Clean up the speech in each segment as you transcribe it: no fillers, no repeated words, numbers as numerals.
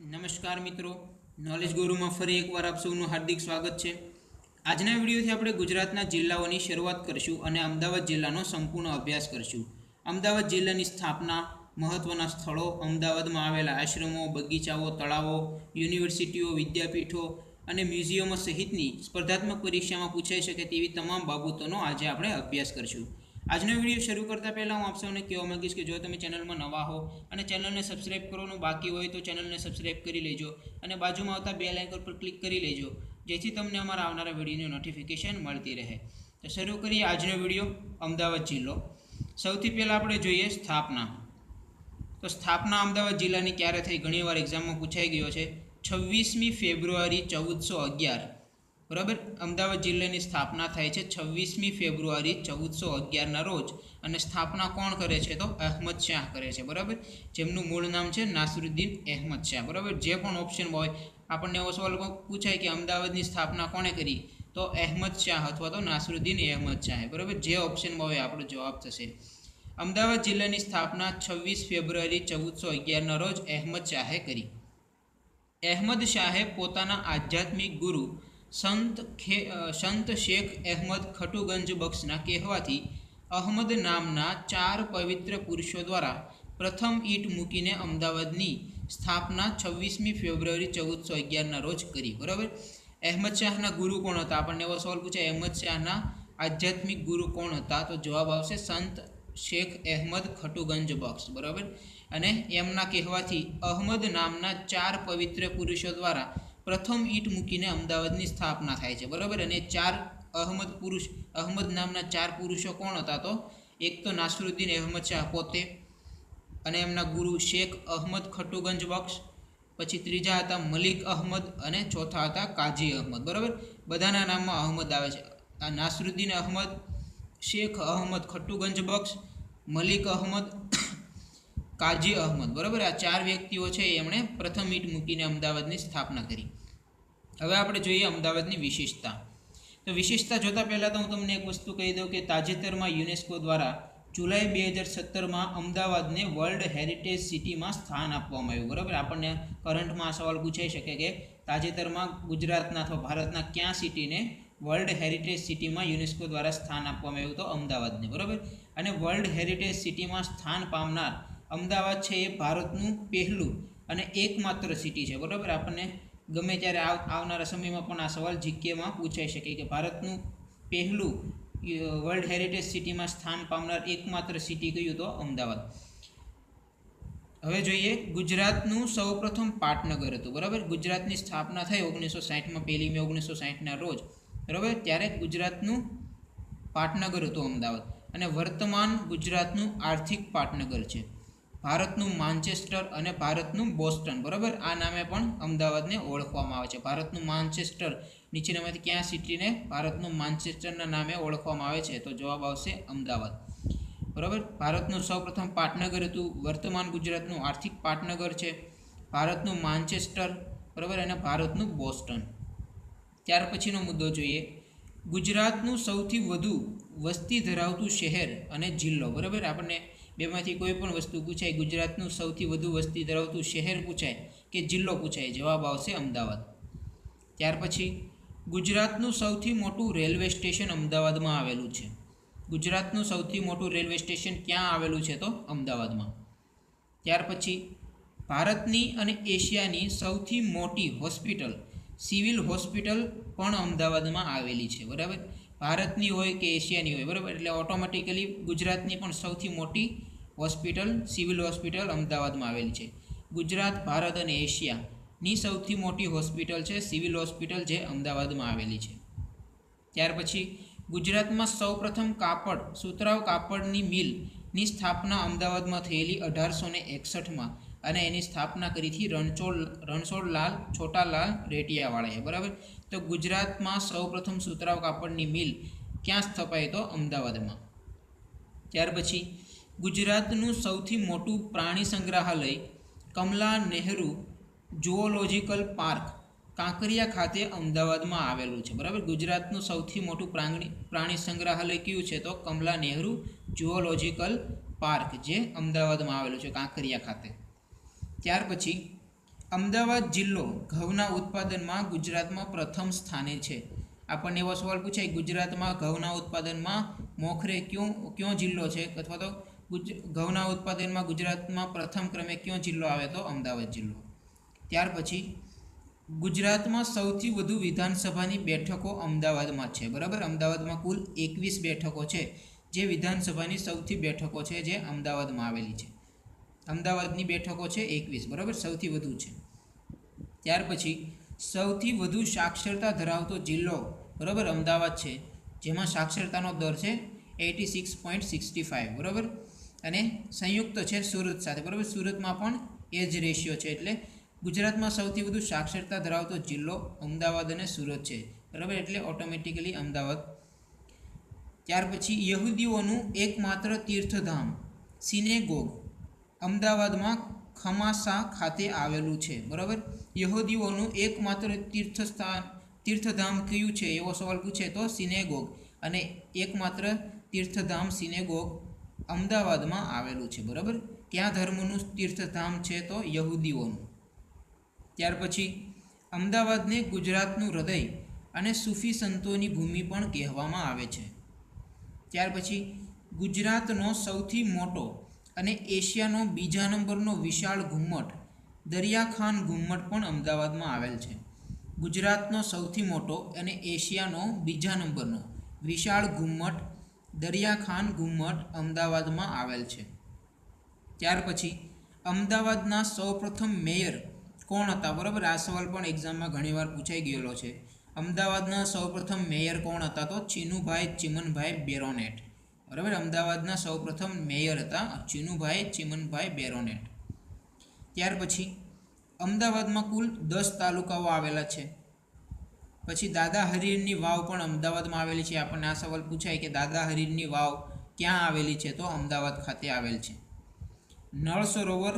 નમસ્કાર મિત્રો, નોલેજ ગુરુમાં ફરી એકવાર આપ સૌનું હાર્દિક સ્વાગત છે। આજના વિડીયોથી આપણે ગુજરાતના જિલ્લાઓની શરૂઆત કરીશું અને અમદાવાદ જિલ્લાનો સંપૂર્ણ અભ્યાસ કરીશું। અમદાવાદ જિલ્લાની સ્થાપના, મહત્ત્વના સ્થળો, અમદાવાદમાં આવેલા આશ્રમો, બગીચાઓ, તળાવો, યુનિવર્સિટીઓ, વિદ્યાપીઠો અને મ્યુઝિયમો સહિતની સ્પર્ધાત્મક પરીક્ષામાં પૂછાઈ શકે તેવી તમામ બાબતોનો આજે આપણે અભ્યાસ કરીશું। આજનો વિડીયો શરૂ કરતાં પહેલાં હું આપ સૌને કહેવા માગીશ કે જો તમે ચેનલમાં નવા હો અને ચેનલને સબસ્ક્રાઇબ કરવાનું બાકી હોય તો ચેનલને સબસ્ક્રાઇબ કરી લેજો અને બાજુમાં આવતા બેલ આઇકન પર ક્લિક કરી લેજો, જેથી તમને અમારા આવનારા વિડીયોની નોટિફિકેશન મળતી રહે। તો શરૂ કરીએ આજનો વિડીયો। અમદાવાદ જિલ્લો, સૌથી પહેલાં આપણે જોઈએ સ્થાપના। તો સ્થાપના અમદાવાદ જિલ્લાની ક્યારે થઈ? ઘણીવાર એક્ઝામમાં પૂછાઈ ગયો છે। 26મી ફેબ્રુઆરી 1411, બરાબર। અમદાવાદ જિલ્લાની સ્થાપના થાય છે 26મી ફેબ્રુઆરી 1411ના રોજ, અને સ્થાપના કોણ કરે છે? તો અહેમદ શાહ કરે છે, બરાબર। જેમનું મૂળ નામ છે નાસિરુદ્દીન અહેમદ શાહ, બરાબર। જે પણ ઓપ્શન હોય આપણને એવો સવાલ પૂછાય કે અમદાવાદની સ્થાપના કોણે કરી, તો અહેમદ શાહ અથવા તો નાસિરુદ્દીન અહેમદ શાહે, બરાબર। જે ઓપ્શનમાં હોય આપણો જવાબ થશે। અમદાવાદ જિલ્લાની સ્થાપના 26 ફેબ્રુઆરી 1411ના રોજ અહેમદ શાહે કરી। અહેમદ શાહે પોતાના આધ્યાત્મિક ગુરુ સંત શેખ અહેમદ ખટુગંજ બખ્શના કહેવાથી અહમદ નામના 4 પવિત્ર પુરુષો દ્વારા પ્રથમ ઈંટ મૂકીને અમદાવાદની સ્થાપના 26મી ફેબ્રુઆરી 1411ના રોજ કરી, બરાબર। અહેમદ શાહના ગુરુ કોણ હતા? આપણને એવો સવાલ પૂછાય, અહેમદ શાહના આધ્યાત્મિક ગુરુ કોણ હતા? તો જવાબ આવશે સંત શેખ અહેમદ ખટુગંજ બખ્શ, બરાબર। અને એમના કહેવાથી અહમદ નામના 4 પવિત્ર પુરુષો દ્વારા પ્રથમ ઈંટ મૂકીને અમદાવાદની સ્થાપના થાય છે, બરાબર। અને અહમદ નામના 4 પુરુષો કોણ હતા? તો એક તો નાસિરુદ્દીન અહેમદ શાહ પોતે, અને એમના ગુરુ શેખ અહમદ ખટુગંજ બખ્શ, પછી ત્રીજા હતા મલિક અહમદ, અને ચોથા હતા કાજી અહમદ, બરાબર। બધાના નામમાં અહમદ આવે છે। આ નાસિરુદ્દીન અહમદ, શેખ અહમદ ખટુગંજ બખ્શ, મલિક અહમદ, કાજી અહમદ, બરાબર। આ 4 વ્યક્તિઓ છે એમણે પ્રથમ ઈંટ મૂકીને અમદાવાદની સ્થાપના કરી। હવે આપણે જોઈએ અમદાવાદની વિશેષતા। તો વિશેષતા જોતાં પહેલાં તો હું તમને એક વસ્તુ કહી દઉં કે તાજેતરમાં યુનેસ્કો દ્વારા જુલાઈ 2017માં અમદાવાદને વર્લ્ડ હેરિટેજ સિટીમાં સ્થાન આપવામાં આવ્યું, બરાબર। આપણને કરંટમાં આ સવાલ પૂછાઈ શકે કે તાજેતરમાં ગુજરાતના અથવા ભારતના કયા સિટીને વર્લ્ડ હેરિટેજ સિટીમાં યુનેસ્કો દ્વારા સ્થાન આપવામાં આવ્યું? તો અમદાવાદને, બરાબર। અને વર્લ્ડ હેરિટેજ સિટીમાં સ્થાન પામનાર અમદાવાદ છે એ ભારતનું પહેલું અને એકમાત્ર સિટી છે, બરાબર। આપણને ગમે ત્યારે આવનારા સમયમાં પણ આ સવાલ જીકેમાં પૂછાઈ શકે કે ભારતનું પહેલું વર્લ્ડ હેરિટેજ સિટીમાં સ્થાન પામનાર એકમાત્ર સિટી કયું? તો અમદાવાદ। હવે જોઈએ ગુજરાતનું સૌપ્રથમ પાટનગર હતું, બરાબર। ગુજરાતની સ્થાપના થઈ 1960માં, 1 મે 1960ના રોજ, બરાબર। ત્યારે ગુજરાતનું પાટનગર હતું અમદાવાદ, અને વર્તમાન ગુજરાતનું આર્થિક પાટનગર છે। ભારતનું માન્ચેસ્ટર અને ભારતનું બોસ્ટન, બરાબર। આ નામે પણ અમદાવાદને ઓળખવામાં આવે છે। ભારતનું માન્ચેસ્ટર, નીચેનામાંથી કયા સિટીને ભારતનું માન્ચેસ્ટરના નામે ઓળખવામાં આવે છે? તો જવાબ આવશે અમદાવાદ, બરાબર। ભારતનું સૌપ્રથમ પાટનગર હતું, વર્તમાન ગુજરાતનું આર્થિક પાટનગર છે, ભારતનું માન્ચેસ્ટર, બરાબર, અને ભારતનું બોસ્ટન। ત્યાર પછીનો મુદ્દો જોઈએ, ગુજરાતનું સૌથી વધુ વસ્તી ધરાવતું શહેર અને જિલ્લો, બરાબર। આપણને બેમાંથી કોઈ પણ વસ્તુ પૂછાય, ગુજરાતનું સૌથી વધુ વસ્તી ધરાવતું શહેર પૂછાય કે જિલ્લો પૂછાય, જવાબ આવશે અમદાવાદ। ત્યાર પછી ગુજરાતનું સૌથી મોટું રેલવે સ્ટેશન અમદાવાદમાં આવેલું છે। ગુજરાતનું સૌથી મોટું રેલવે સ્ટેશન ક્યાં આવેલું છે? તો અમદાવાદમાં। ત્યાર પછી ભારતની અને એશિયાની સૌથી મોટી હોસ્પિટલ, સિવિલ હોસ્પિટલ પણ અમદાવાદમાં આવેલી છે, બરાબર। ભારતની હોય કે એશિયાની હોય, બરાબર, એટલે ઓટોમેટિકલી ગુજરાતની પણ સૌથી મોટી હોસ્પિટલ, સિવિલ હોસ્પિટલ અમદાવાદમાં આવેલી છે। ગુજરાત, ભારત અને એશિયાની સૌથી મોટી હોસ્પિટલ છે સિવિલ હોસ્પિટલ, જે અમદાવાદમાં આવેલી છે। ત્યાર પછી ગુજરાતમાં સૌપ્રથમ સુતરાઉ કાપડની મિલની સ્થાપના અમદાવાદમાં થયેલી 1861માં, અને એની સ્થાપના કરી હતી રણછોડલાલ છોટાલાલ રેટિયાવાળાએ, બરાબર। તો ગુજરાતમાં સૌપ્રથમ સુતરાઉ કાપડની મિલ ક્યાં સ્થપાઈ? તો અમદાવાદમાં। ત્યાર પછી ગુજરાતનું સૌથી મોટું પ્રાણી સંગ્રહાલય કમલા નહેરુ ઝૂઓલોજિકલ પાર્ક કાંકરિયા ખાતે અમદાવાદમાં આવેલું છે, બરાબર। ગુજરાતનું સૌથી મોટું પ્રાણી સંગ્રહાલય કયું છે? તો કમલા નહેરુ ઝૂઓલોજિકલ પાર્ક, જે અમદાવાદમાં આવેલું છે કાંકરિયા ખાતે। ત્યાર પછી અમદાવાદ જિલ્લો ઘઉંના ઉત્પાદનમાં ગુજરાતમાં પ્રથમ સ્થાને છે. આપણને એવો સવાલ પૂછાય, ગુજરાતમાં ઘઉંના ઉત્પાદનમાં મોખરે કયો જિલ્લો છે, અથવા તો ઘઉંના ઉત્પાદનમાં ગુજરાતમાં પ્રથમ ક્રમે કયો જિલ્લો આવે, તો અમદાવાદ જિલ્લો. ત્યાર પછી ગુજરાતમાં સૌથી વધુ વિધાનસભાની બેઠકો અમદાવાદમાં છે. બરાબર, અમદાવાદમાં કુલ 21 બેઠકો છે, જે વિધાનસભાની સૌથી બેઠકો છે જે અમદાવાદમાં આવેલી છે. અમદાવાદની બેઠકો છે 21. બરાબર, સૌથી વધુ છે. ત્યાર પછી સૌથી વધુ સાક્ષરતા ધરાવતો જિલ્લો, બરાબર, અમદાવાદ છે, જેમાં સાક્ષરતાનો દર છે 86.65. બરાબર, અને સંયુક્ત છે સુરત સાથે. બરાબર, સુરતમાં પણ એ જ રેશિયો છે. એટલે ગુજરાતમાં સૌથી વધુ સાક્ષરતા ધરાવતો જિલ્લો અમદાવાદ અને સુરત છે. બરાબર, એટલે ઓટોમેટિકલી અમદાવાદ. ત્યાર પછી યહૂદીઓનું એકમાત્ર તીર્થધામ સિનેગોગ અમદાવાદમાં ખમાસા ખાતે આવેલું છે. બરાબર, યહૂદીઓનું એકમાત્ર તીર્થધામ કયું છે એવો સવાલ પૂછે તો સિનેગોગ, અને એકમાત્ર તીર્થધામ સિનેગોગ અમદાવાદમાં આવેલું છે. બરાબર, કયા ધર્મનું તીર્થધામ છે તો યહૂદીઓનું. ત્યાર પછી અમદાવાદને ગુજરાતનું હૃદય અને સૂફી સંતોની ભૂમિ પણ કહેવામાં આવે છે. ત્યાર પછી ગુજરાતનો સૌથી મોટો અને એશિયાનો બીજા નંબરનો વિશાળ ઘુમ્મટ દરિયાખાન ઘુમ્મટ પણ અમદાવાદમાં આવેલ છે. ગુજરાતનો સૌથી મોટો અને એશિયાનો બીજા નંબરનો વિશાળ ઘુમ્મટ દરિયાખાન ઘુમ્મટ અમદાવાદમાં આવેલ છે. ત્યાર પછી અમદાવાદના સૌપ્રથમ મેયર કોણ હતા? બરાબર, આ સવાલ પણ એક્ઝામમાં ઘણીવાર પૂછાઈ ગયેલો છે. અમદાવાદના સૌપ્રથમ મેયર કોણ હતા તો ચિનુભાઈ ચિમનભાઈ બેરોનેટ. બરાબર, અમદાવાદના સૌપ્રથમ મેયર હતા ચિનુભાઈ ચિમનભાઈ બેરોનેટ. ત્યાર પછી અમદાવાદમાં કુલ 10 તાલુકાઓ આવેલા છે. પછી દાદા હરીરની વાવ પણ અમદાવાદમાં આવેલી છે. આપણને આ સવાલ પૂછાય કે દાદા હરીરની વાવ ક્યાં આવેલી છે, તો અમદાવાદ ખાતે આવેલ છે. નળ સરોવર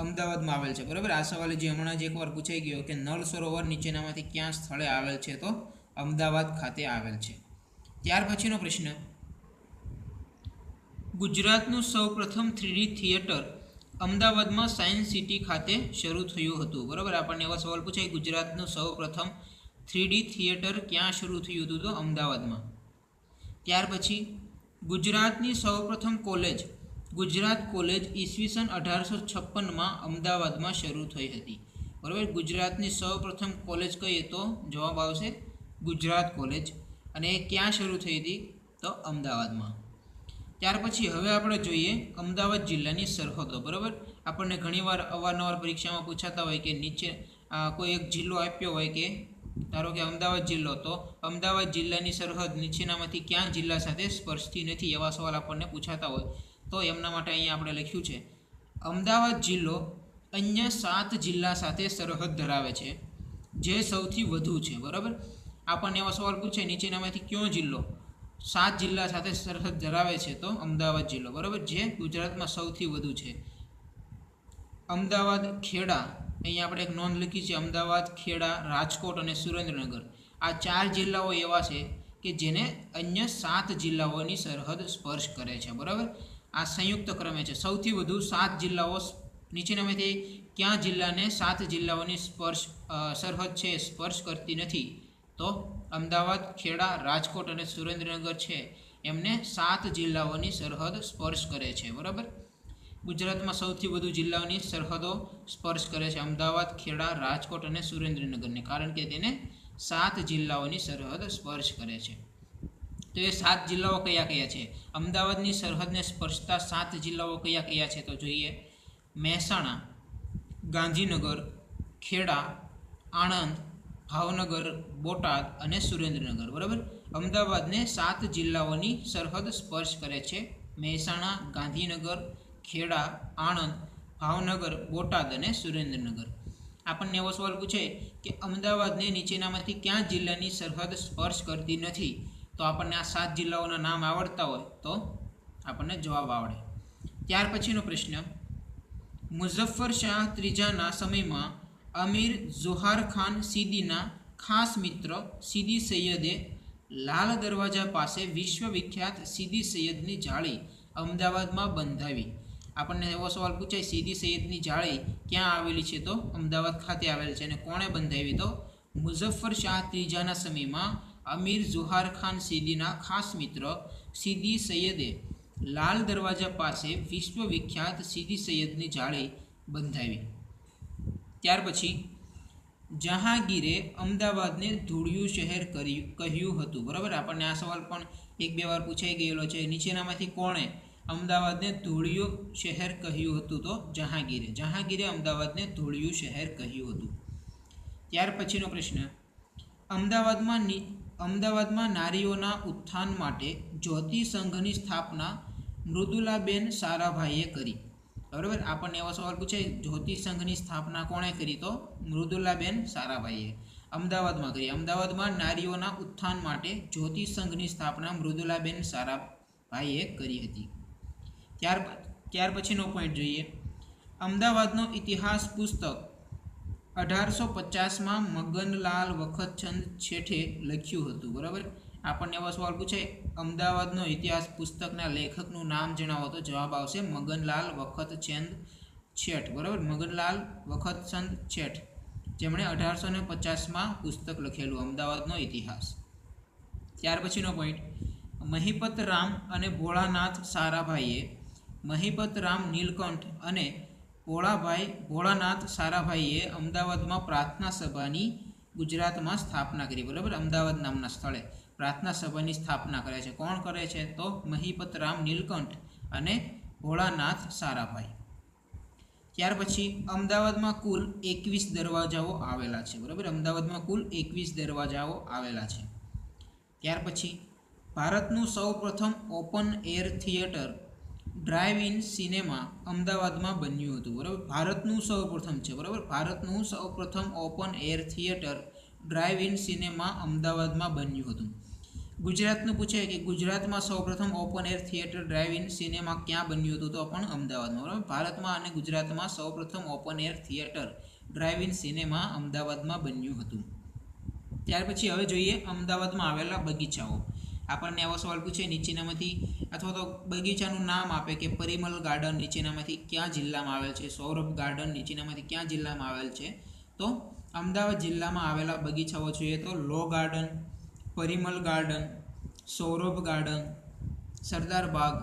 અમદાવાદમાં આવેલ છે. બરાબર, આ સવાલ જે હમણાં જ એકવાર પૂછાઈ ગયો કે નળ સરોવર નીચેનામાંથી ક્યાં સ્થળે આવેલ છે, તો અમદાવાદ ખાતે આવેલ છે. ત્યાર પછીનો પ્રશ્ન, ગુજરાતનું સૌપ્રથમ 3D થિયેટર અમદાવાદમાં સાયન્સ સિટી ખાતે શરૂ થયું હતું. બરાબર, આપણને એવા સવાલ પૂછાય, ગુજરાતનું સૌપ્રથમ 3D થિયેટર ક્યાં શરૂ થયું હતું, તો અમદાવાદમાં. ત્યાર પછી ગુજરાતની સૌપ્રથમ કોલેજ ગુજરાત કોલેજ ઈસવીસન 1856માં અમદાવાદમાં શરૂ થઈ હતી. બરાબર, ગુજરાતની સૌપ્રથમ કોલેજ કહીએ તો જવાબ આવશે ગુજરાત કોલેજ, અને એ ક્યાં શરૂ થઈ હતી, તો અમદાવાદમાં. ત્યાર પછી હવે આપણે જોઈએ અમદાવાદ જિલ્લાની સરહદો. બરાબર, આપણને ઘણીવાર અવારનવાર પરીક્ષામાં પૂછાતા હોય કે નીચે કોઈ એક જિલ્લો આપ્યો હોય કે ધારો કે અમદાવાદ જિલ્લો, તો અમદાવાદ જિલ્લાની સરહદ નીચેનામાંથી ક્યાં જિલ્લા સાથે સ્પર્શતી નથી, એવા સવાલ આપણને પૂછાતા હોય. તો એમના માટે અહીંયા આપણે લખ્યું છે અમદાવાદ જિલ્લો અન્ય 7 જિલ્લા સાથે સરહદ ધરાવે છે, જે સૌથી વધુ છે. બરાબર, આપણને એવા સવાલ પૂછે નીચેનામાંથી કયો જિલ્લો 7 જિલ્લા સાથે સરહદ ધરાવે છે, તો અમદાવાદ જિલ્લો. બરાબર, જે ગુજરાતમાં સૌથી વધુ છે. અમદાવાદ, ખેડા, અહીંયા આપણે એક નોંધ લખી છે, અમદાવાદ, ખેડા, રાજકોટ અને સુરેન્દ્રનગર, આ 4 જિલ્લાઓ એવા છે કે જેને અન્ય 7 જિલ્લાઓની સરહદ સ્પર્શ કરે છે. બરાબર, આ સંયુક્ત ક્રમે છે. સૌથી વધુ 7 જિલ્લાઓ નીચેનામાંથી ક્યાં જિલ્લાને 7 જિલ્લાઓની સરહદ છે સ્પર્શ કરતી નથી, તો અમદાવાદ, ખેડા, રાજકોટ અને સુરેન્દ્રનગર છે, એમને 7 જિલ્લાઓની સરહદ સ્પર્શ કરે છે. બરાબર, ગુજરાતમાં સૌથી વધુ જિલ્લાઓની સરહદો સ્પર્શ કરે છે અમદાવાદ, ખેડા, રાજકોટ અને સુરેન્દ્રનગરને, કારણ કે તેને 7 જિલ્લાઓની સરહદ સ્પર્શ કરે છે. તો એ 7 જિલ્લાઓ કયા કયા છે? અમદાવાદની સરહદને સ્પર્શતા 7 જિલ્લાઓ કયા કયા છે, તો જોઈએ મહેસાણા, ગાંધીનગર, ખેડા, આણંદ, ભાવનગર, બોટાદ અને સુરેન્દ્રનગર. બરાબર, અમદાવાદને 7 જિલ્લાઓની સરહદ સ્પર્શ કરે છે: મહેસાણા, ગાંધીનગર, ખેડા, આણંદ, ભાવનગર, બોટાદ અને સુરેન્દ્રનગર. આપણને એવો સવાલ પૂછે કે અમદાવાદને નીચેનામાંથી ક્યાં જિલ્લાની સરહદ સ્પર્શ કરતી નથી, તો આપણને આ 7 જિલ્લાઓના નામ આવડતા હોય તો આપણને જવાબ આવડે. ત્યાર પછીનો પ્રશ્ન, મુઝફ્ફર શાહ ત્રીજાના સમયમાં અમીર ઝોહાર ખાન સિદ્દીના ખાસ મિત્ર સીદી સૈયદે લાલ દરવાજા પાસે વિશ્વવિખ્યાત સીદી સૈયદની જાળી અમદાવાદમાં બંધાવી. આપણને એવો સવાલ પૂછાય સીદી સૈયદની જાળી ક્યાં આવેલી છે તો અમદાવાદ ખાતે આવેલી છે અને કોણે બંધાવી તો મુઝફ્ફર શાહ ત્રીજાના સમયમાં અમીર ઝુહાર ખાન સીદીના ખાસ મિત્ર સીદી સૈયદે લાલ દરવાજા પાસે વિશ્વવિખ્યાત સીદી સૈયદની જાળી બંધાવી. ત્યાર પછી જહાંગીરે અમદાવાદને ધૂળિયું શહેર કહ્યું હતું. બરાબર, આપણને આ સવાલ પણ 1-2 વાર પૂછાઈ ગયેલો છે. નીચેનામાંથી કોણે અમદાવાદને ધૂળિયું શહેર કહ્યું હતું તો જહાંગીરે અમદાવાદને ધૂળિયું શહેર કહ્યું હતું. ત્યાર પછીનો પ્રશ્ન, અમદાવાદમાં નારીઓના ઉત્થાન માટે જ્યોતિ સંઘની સ્થાપના મૃદુલાબેન સારાભાઈએ કરી. બરાબર, આપણને એવો સવાલ પૂછાય જ્યોતિ સંઘની સ્થાપના કોણે કરી તો મૃદુલાબેન સારાભાઈએ અમદાવાદમાં કરી. અમદાવાદમાં નારીઓના ઉત્થાન માટે જ્યોતિ સંઘની સ્થાપના મૃદુલાબેન સારાભાઈએ કરી હતી. ત્યાર પછીનો પોઈન્ટ જોઈએ. અમદાવાદનો ઇતિહાસ પુસ્તક 1850માં મગનલાલ વખતચંદ શેઠે લખ્યું હતું. બરાબર, આપણને એવો સવાલ પૂછાય અમદાવાદનો ઇતિહાસ પુસ્તકના લેખકનું નામ જણાવો તો જવાબ આવશે મગનલાલ વખતચંદ શેઠ. બરાબર, મગનલાલ વખતચંદ શેઠ, જેમણે 1850માં પુસ્તક લખેલું અમદાવાદનો ઇતિહાસ. ત્યાર પછીનો પોઈન્ટ, મહિપત રામ અને ભોળાનાથ સારાભાઈએ મહિપત રામ નીલકંઠ અને ભોળાનાથ સારાભાઈએ અમદાવાદમાં પ્રાર્થના સભાની ગુજરાતમાં સ્થાપના કરી. બરાબર, અમદાવાદ નામના સ્થળે પ્રાર્થના સભાની સ્થાપના કરે છે. કોણ કરે છે તો મહિપત રામ નીલકંઠ અને ભોળાનાથ સારાભાઈ. ત્યાર પછી અમદાવાદમાં કુલ 21 દરવાજાઓ આવેલા છે. બરાબર, અમદાવાદમાં કુલ 21 દરવાજાઓ આવેલા છે. ત્યાર પછી ભારતનું સૌપ્રથમ open air theatre drive in cinema અમદાવાદમાં બન્યું હતું. બરાબર, ભારતનું સૌપ્રથમ છે. બરાબર, ભારતનું સૌપ્રથમ open air theatre drive in cinema અમદાવાદમાં બન્યું હતું. ગુજરાતનું પૂછે કે ગુજરાતમાં સૌપ્રથમ open air theatre drive in cinema ક્યાં બન્યું હતું તો પણ અમદાવાદમાં. બરાબર, ભારતમાં અને ગુજરાતમાં સૌપ્રથમ open air theatre drive in cinema અમદાવાદમાં બન્યું હતું. ત્યાર પછી હવે જોઈએ અમદાવાદમાં આવેલા બગીચાઓ. આપણને એવો સવાલ પૂછે નીચેનામાંથી અથવા તો બગીચાનું નામ આપે કે પરિમલ ગાર્ડન નીચેનામાંથી કયા જિલ્લામાં આવેલ છે, સૌરભ ગાર્ડન નીચેનામાંથી કયા જિલ્લામાં આવેલ છે તો અમદાવાદ જિલ્લામાં આવેલા બગીચાઓ જોઈએ તો law garden, Parimal garden, Saurabh garden, Sardar બાગ,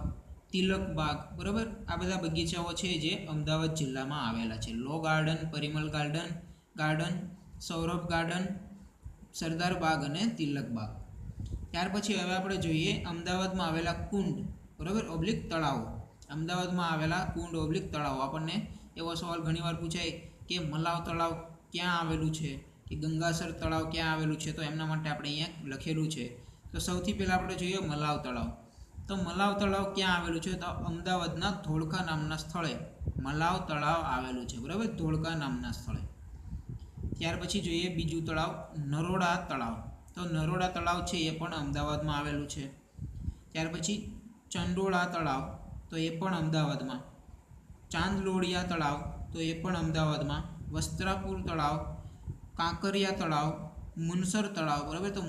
તિલક બાગ. બરાબર, આ બધા બગીચાઓ છે જે અમદાવાદ જિલ્લામાં આવેલા છે. Law garden, Parimal garden, Saurabh garden, Sardar બાગ અને તિલક બાગ. ત્યાર પછી હવે આપણે જોઈએ અમદાવાદમાં આવેલા કુંડ. બરાબર, ઓબ્લિક તળાવો. અમદાવાદમાં આવેલા કુંડ ઓબ્લિક તળાવો. આપણને એવો સવાલ ઘણીવાર પૂછાય કે મલાવ તળાવ ક્યાં આવેલું છે કે ગંગાસર તળાવ ક્યાં આવેલું છે તો એમના માટે આપણે અહીંયા લખેલું છે. તો સૌથી પહેલાં આપણે જોઈએ મલાવ તળાવ. તો મલાવ તળાવ ક્યાં આવેલું છે તો અમદાવાદના ધોળકા નામના સ્થળે મલાવ તળાવ આવેલું છે. બરાબર, ધોળકા નામના સ્થળે. ત્યાર પછી જોઈએ બીજું તળાવ નરોડા તળાવ. તો નરોડા તળાવ છે એ પણ અમદાવાદમાં આવેલું છે. ત્યાર પછી ચંડોળા તળાવ તો એ પણ અમદાવાદમાં. ચાંદલોડિયા તળાવ તો એ પણ અમદાવાદમાં. વસ્ત્રાપુર તળાવ, કાંકરિયા તળાવ, મુનસર તળાવ. બરાબર, તો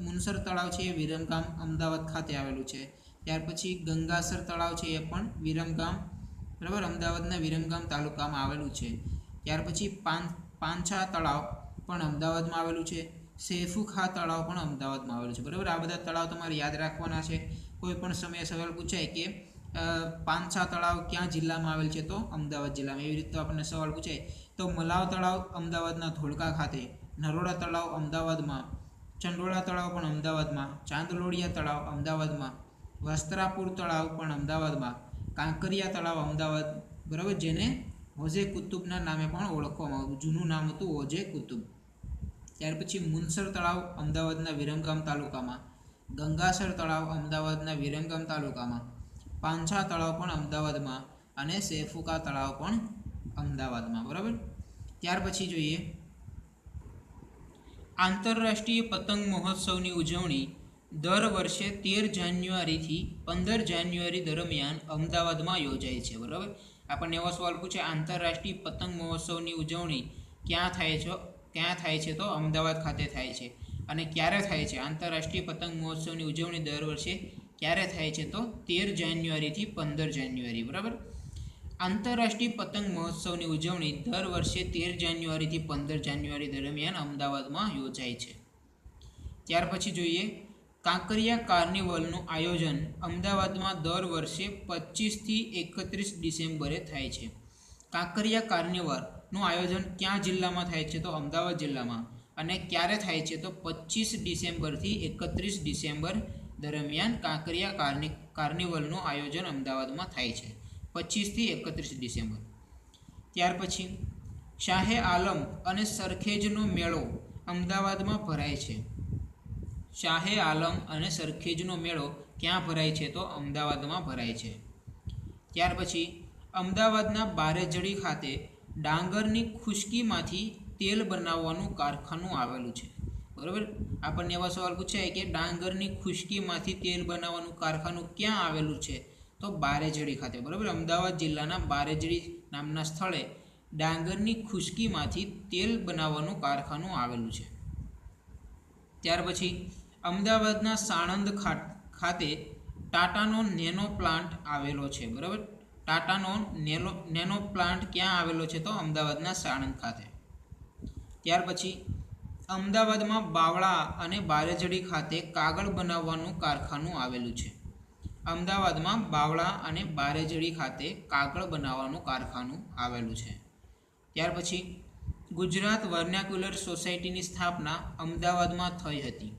મુનસર તળાવ છે એ વિરમગામ અમદાવાદ ખાતે આવેલું છે. ત્યાર પછી ગંગાસર તળાવ છે એ પણ વિરમગામ, બરાબર, અમદાવાદના વિરમગામ તાલુકામાં આવેલું છે. ત્યાર પછી પાંછા તળાવ પણ અમદાવાદમાં આવેલું છે. સેફુખા તળાવ પણ અમદાવાદમાં આવેલું છે. બરાબર, આ બધા તળાવ તમારે યાદ રાખવાના છે. કોઈ પણ સમયે સવાલ પૂછાય કે પાંછા તળાવ ક્યાં જિલ્લામાં આવેલ છે તો અમદાવાદ જિલ્લામાં. એવી રીતે આપણને સવાલ પૂછાય તો મલાવ તળાવ અમદાવાદના ધોળકા ખાતે, નરોડા તળાવ અમદાવાદમાં, ચંડોળા તળાવ પણ અમદાવાદમાં, ચાંદલોડિયા તળાવ અમદાવાદમાં, વસ્ત્રાપુર તળાવ પણ અમદાવાદમાં, કાંકરિયા તળાવ અમદાવાદ. બરાબર, જેને હોજે કુતુબના નામે પણ ઓળખવામાં આવતું, જૂનું નામ હતું હોજે કુતુબ. ત્યાર પછી મુનસર તળાવ અમદાવાદના વિરમગામ તાલુકામાં, ગંગાસર તળાવ અમદાવાદના વિરમગામ તાલુકામાં, પાંછા તળાવ પણ અમદાવાદમાં અને સેફુકા તળાવ પણ અમદાવાદમાં. બરાબર, ત્યાર પછી જોઈએ આંતરરાષ્ટ્રીય પતંગ મહોત્સવની ઉજવણી દર વર્ષે 13 જાન્યુઆરીથી 15 જાન્યુઆરી દરમિયાન અમદાવાદમાં યોજાય છે. બરાબર, આપણને એવો સવાલ પૂછે આંતરરાષ્ટ્રીય પતંગ મહોત્સવની ઉજવણી ક્યાં થાય છે તો અમદાવાદ ખાતે થાય છે. અને ક્યારે થાય છે આંતરરાષ્ટ્રીય પતંગ મહોત્સવની ઉજવણી દર વર્ષે ક્યારે થાય છે તો 13 જાન્યુઆરીથી 15 જાન્યુઆરી. બરાબર, આંતરરાષ્ટ્રીય પતંગ મહોત્સવની ઉજવણી દર વર્ષે 13 જાન્યુઆરીથી 15 જાન્યુઆરી દરમિયાન અમદાવાદમાં યોજાય છે. ત્યાર પછી જોઈએ કાંકરિયા કાર્નિવલનું આયોજન અમદાવાદમાં દર વર્ષે 25થી 31 ડિસેમ્બરે થાય છે. કાંકરિયા કાર્નિવલનું આયોજન ક્યાં જિલ્લામાં થાય છે? તો અમદાવાદ જિલ્લામાં. અને ક્યારે થાય છે? તો 25 ડિસેમ્બરથી 31 ડિસેમ્બર દરમિયાન કાંકરિયા કાર્નિવલનું આયોજન અમદાવાદમાં થાય છે. 25થી 31 ડિસેમ્બર. ત્યાર પછી શાહે આલમ અને સરખેજનો મેળો અમદાવાદમાં ભરાય છે. શાહે આલમ અને સરખેજનો મેળો ક્યાં ભરાય છે? તો અમદાવાદમાં ભરાય છે. ત્યાર પછી અમદાવાદના બારેજડી ખાતે ડાંગરની ખુશ્કીમાંથી તેલ બનાવવાનું કારખાનું આવેલું છે. બરાબર, આપણને એવા સવાલ પૂછાય કે ડાંગરની ખુશ્કીમાંથી તેલ બનાવવાનું કારખાનું ક્યાં આવેલું છે? તો બારેજડી ખાતે. બરાબર, અમદાવાદ જિલ્લાના બારેજડી નામના સ્થળે ડાંગરની ખુશ્કીમાંથી તેલ બનાવવાનું કારખાનું આવેલું છે. ત્યાર પછી અમદાવાદના સાણંદ ખાતે ટાટાનો નેનો પ્લાન્ટ આવેલો છે. બરાબર, ટાટાનો નેનો પ્લાન્ટ ક્યાં આવેલો છે? તો અમદાવાદના સાણંદ ખાતે. ત્યાર પછી અમદાવાદમાં બાવળા અને બારેજડી ખાતે કાગળ બનાવવાનું કારખાનું આવેલું છે. અમદાવાદમાં બાવળા અને બારેજડી ખાતે કાગળ બનાવવાનું કારખાનું આવેલું છે. ત્યાર પછી ગુજરાત વર્નાક્યુલર સોસાયટીની સ્થાપના અમદાવાદમાં થઈ હતી,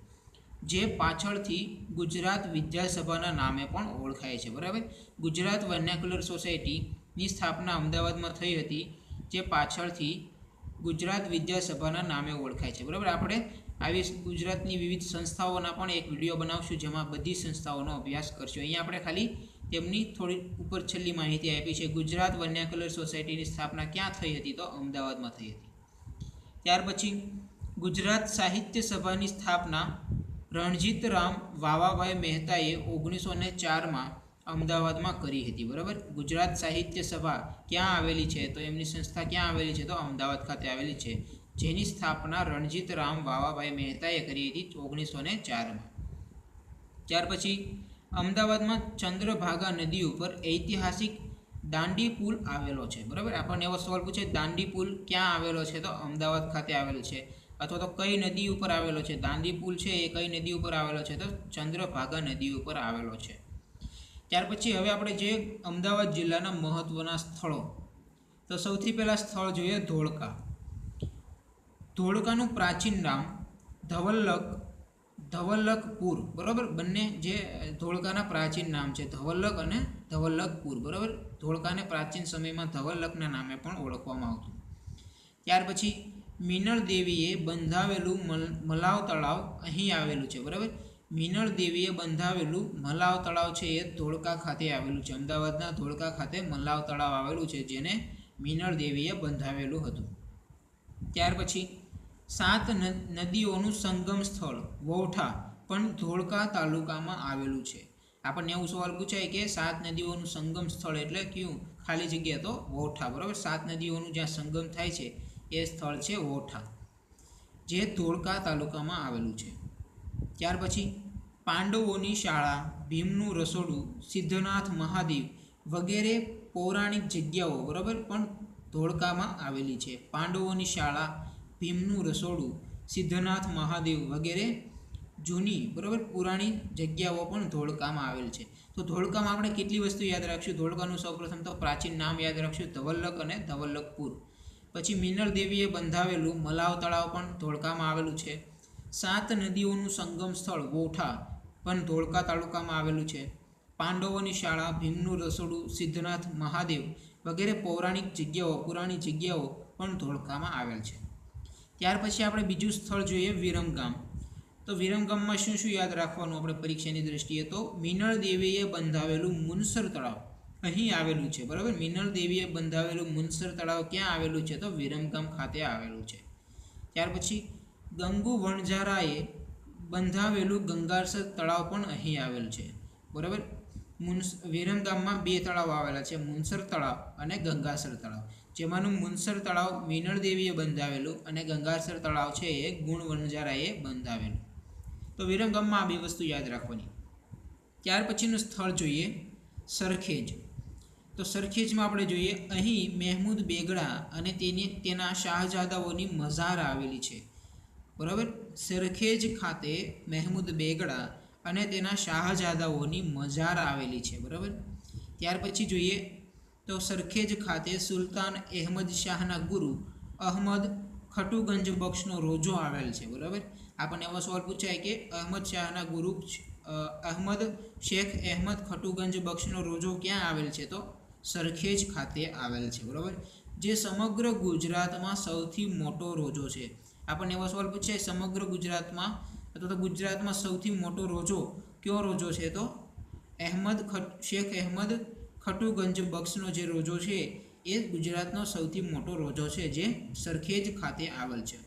જે પાછળથી ગુજરાત વિદ્યાસભાના નામે પણ ઓળખાય છે. બરાબર, ગુજરાત વર્નાક્યુલર સોસાયટીની સ્થાપના અમદાવાદમાં થઈ હતી, જે પાછળથી ગુજરાત વિદ્યાસભાના નામે ઓળખાય છે. બરાબર, આપણે આવી ગુજરાતની વિવિધ સંસ્થાઓના પણ એક વિડીયો બનાવશું, જેમાં બધી સંસ્થાઓનો અભ્યાસ કરશું. અહીંયા આપણે ખાલી તેમની થોડી ઉપર છેલ્લી માહિતી આપી છે. ગુજરાત વર્નાક્યુલર સોસાયટીની સ્થાપના ક્યાં થઈ હતી? તો અમદાવાદમાં થઈ હતી. ત્યાર પછી ગુજરાત સાહિત્ય સભાની સ્થાપના રણજીતરામ વાવાભાઈ મહેતાએ 1904માં અમદાવાદમાં કરી હતી. બરાબર, ગુજરાત સાહિત્ય સભા ક્યાં આવેલી છે? તો એમની સંસ્થા ક્યાં આવેલી છે? તો અમદાવાદ ખાતે આવેલી છે, જેની સ્થાપના રણજીતરામ વાવાભાઈ મહેતાએ કરી હતી 1904માં. ત્યાર પછી અમદાવાદમાં ચંદ્રભાગા નદી ઉપર ઐતિહાસિક દાંડી પુલ આવેલો છે. બરાબર, આપણને એવો સવાલ પૂછે દાંડી પુલ ક્યાં આવેલો છે? તો અમદાવાદ ખાતે આવેલો છે. અથવા તો કઈ નદી ઉપર આવેલો છે? દાંડી પુલ છે એ કઈ નદી ઉપર આવેલો છે? તો ચંદ્રભાગા નદી ઉપર આવેલો છે. ત્યાર પછી હવે આપણે જે અમદાવાદ જિલ્લાના મહત્ત્વના સ્થળો, તો સૌથી પહેલાં સ્થળ જોઈએ ધોળકા. ધોળકાનું પ્રાચીન નામ ધવલ્લકપુર. બરાબર, બંને જે ધોળકાના પ્રાચીન નામ છે ધવલ્લક અને ધવલ્લકપુર. બરાબર, ધોળકાને પ્રાચીન સમયમાં ધવલ્લકના નામે પણ ઓળખવામાં આવતું. ત્યાર પછી મિનળ દેવીએ બંધાવેલું મલાવ તળાવ અહીં આવેલું છે. બરાબર, મિનળ દેવીએ બંધાવેલું મલાવ તળાવ છે એ ધોળકા ખાતે આવેલું છે. અમદાવાદના ધોળકા ખાતે મલાવ તળાવ આવેલું છે, જેને મિનળ દેવીએ બંધાવેલું હતું. ત્યાર પછી 7 નદીઓનું સંગમ સ્થળ વૌઠા પણ ધોળકા તાલુકામાં આવેલું છે. આપણને એવું સવાલ પૂછાય કે 7 નદીઓનું સંગમ સ્થળ એટલે કયું? ખાલી જગ્યા તો વૌઠા. બરાબર, 7 નદીઓનું જ્યાં સંગમ થાય છે એ સ્થળ છે વૌઠા, જે ધોળકા તાલુકામાં આવેલું છે. ત્યાર પછી પાંડવોની શાળા, ભીમનું રસોડું, સિદ્ધનાથ મહાદેવ વગેરે પૌરાણિક જગ્યાઓ બરાબર પણ ધોળકામાં આવેલી છે. પાંડવોની શાળા, ભીમનું રસોડું, સિદ્ધનાથ મહાદેવ વગેરે જૂની બરાબર પુરાણી જગ્યાઓ પણ ધોળકામાં આવેલ છે. તો ધોળકામાં આપણે કેટલી વસ્તુ યાદ રાખશું? ધોળકાનું સૌપ્રથમ તો પ્રાચીન નામ યાદ રાખશું, ધવલ્લક અને ધવલ્લકપુર. પછી મિનળ દેવીએ બંધાવેલું મલાવ તળાવ પણ ધોળકામાં આવેલું છે. 7 નદીઓનું સંગમ સ્થળ વૌઠા પણ ધોળકા તાલુકામાં આવેલું છે. પાંડવોની શાળા, ભીમનું રસોડું, સિદ્ધનાથ મહાદેવ વગેરે પૌરાણિક જગ્યાઓ પુરાણી જગ્યાઓ પણ ધોળકામાં આવેલ છે. ત્યાર પછી આપણે બીજું સ્થળ જોઈએ વિરમગામ. તો વિરમગામમાં શું શું યાદ રાખવાનું આપણે પરીક્ષાની દૃષ્ટિએ? તો મિનળ દેવીએ બંધાવેલું મુનસર તળાવ અહીં આવેલું છે. બરાબર, મિનળ દેવીએ બંધાવેલું મુનસર તળાવ ક્યાં આવેલું છે? તો વિરમગામ ખાતે આવેલું છે. ત્યાર પછી ગંગુ વણઝારાએ બંધાવેલું ગંગાસર તળાવ પણ અહીં આવેલું છે. બરાબર, વિરમગામમાં 2 તળાવ આવેલા છે, મુનસર તળાવ અને ગંગાસર તળાવ, જેમાંનું મુનસર તળાવ મિનળ દેવીએ બંધાવેલું અને ગંગાસર તળાવ છે એ ગુણ વણઝારાએ બંધાવેલું. તો વિરમગામમાં આ 2 વસ્તુ યાદ રાખવાની. ત્યાર પછીનું સ્થળ જોઈએ સરખેજ. તો સરખેજમાં આપણે જોઈએ અહીં મહેમૂદ બેગડા અને તેના શાહજાદાઓની મઝાર આવેલી છે, બરાબર. સરખેજ ખાતે મહેમૂદ બેગડા અને તેના શાહજાદાઓની મઝાર આવેલી છે, બરાબર. ત્યાર પછી જોઈએ તો સરખેજ ખાતે સુલતાન અહેમદ શાહના ગુરુ અહમદ ખટુગંજ બક્ષનો રોજો આવેલ છે, બરાબર. આપણને એવો સવાલ પૂછાય કે અહમદ શાહના ગુરુ અહમદ શેખ અહેમદ ખટુગંજ બક્ષનો રોજો ક્યાં આવેલ છે? તો સરખેજ ખાતે આવેલ છે, બરાબર. જે સમગ્ર ગુજરાતમાં સૌથી મોટો રોજો છે. આપણને એવો સવાલ પૂછાય સમગ્ર ગુજરાતમાં અથવા તો ગુજરાતમાં સૌથી મોટો રોજો કયો રોજો છે? તો શેખ અહેમદ ખટુગંજ બક્ષનો જે રોજો છે એ ગુજરાતનો સૌથી મોટો રોજો છે, જે સરખેજ ખાતે આવેલ છે.